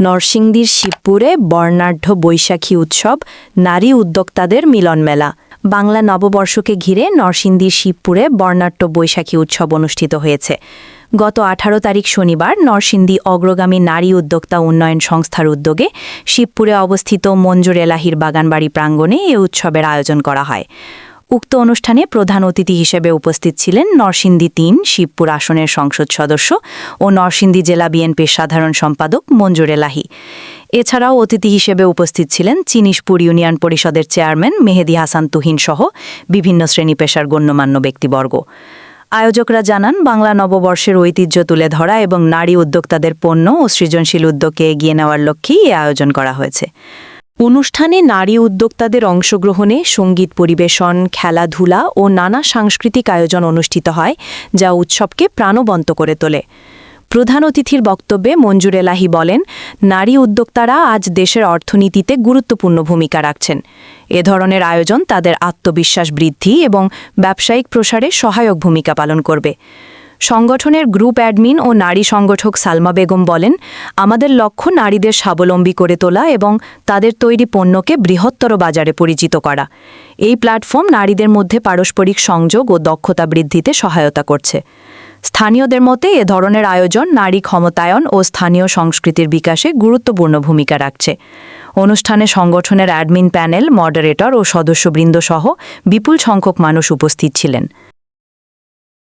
নরসিংদীর শিবপুরে বর্ণাঢ্য বৈশাখী উৎসব নারী উদ্যোক্তাদের মিলনমেলা। বাংলা নববর্ষকে ঘিরে নরসিংদীর শিবপুরে বর্ণাঢ্য বৈশাখী উৎসব অনুষ্ঠিত হয়েছে। গত 18 তারিখ শনিবার নরসিংদী অগ্রগামী নারী উদ্যোক্তা উন্নয়ন সংস্থার উদ্যোগে শিবপুরে অবস্থিত মঞ্জুর এলাহির বাগানবাড়ি প্রাঙ্গণে এ উৎসবের আয়োজন করা হয়। উক্ত অনুষ্ঠানে প্রধান অতিথি হিসেবে উপস্থিত ছিলেন নরসিংদী ৩ শিবপুর আসনের সংসদ সদস্য ও নরসিংদী জেলা বিএনপির সাধারণ সম্পাদক মঞ্জুর এলাহি। এছাড়াও অতিথি হিসেবে উপস্থিত ছিলেন চিনিশপুর ইউনিয়ন পরিষদের চেয়ারম্যান মেহেদী হাসান তুহিন সহ বিভিন্ন শ্রেণী পেশার গণ্যমান্য ব্যক্তিবর্গ। আয়োজকরা জানান, বাংলা নববর্ষের ঐতিহ্য তুলে ধরা এবং নারী উদ্যোক্তাদের পণ্য ও সৃজনশীল উদ্যোগকে এগিয়ে নেওয়ার লক্ষ্যেই এ আয়োজন করা হয়েছে। অনুষ্ঠানে নারী উদ্যোক্তাদের অংশগ্রহণে সঙ্গীত পরিবেশন, খেলাধুলা ও নানা সাংস্কৃতিক আয়োজন অনুষ্ঠিত হয়, যা উৎসবকে প্রাণবন্ত করে তোলে। প্রধান অতিথির বক্তব্যে মঞ্জুর এলাহি বলেন, নারী উদ্যোক্তারা আজ দেশের অর্থনীতিতে গুরুত্বপূর্ণ ভূমিকা রাখছেন। এ ধরনের আয়োজন তাদের আত্মবিশ্বাস বৃদ্ধি এবং ব্যবসায়িক প্রসারে সহায়ক ভূমিকা পালন করবে। সংগঠনের গ্রুপ অ্যাডমিন ও নারী সংগঠক সালমা বেগম বলেন, আমাদের লক্ষ্য নারীদের স্বাবলম্বী করে তোলা এবং তাদের তৈরি পণ্যকে বৃহত্তর বাজারে পরিচিত করা। এই প্ল্যাটফর্ম নারীদের মধ্যে পারস্পরিক সংযোগ ও দক্ষতা বৃদ্ধিতে সহায়তা করছে। স্থানীয়দের মতে এ ধরনের আয়োজন নারী ক্ষমতায়ন ও স্থানীয় সংস্কৃতির বিকাশে গুরুত্বপূর্ণ ভূমিকা রাখছে। অনুষ্ঠানে সংগঠনের অ্যাডমিন প্যানেল, মডারেটর ও সদস্যবৃন্দ সহ বিপুল সংখ্যক মানুষ উপস্থিত ছিলেন।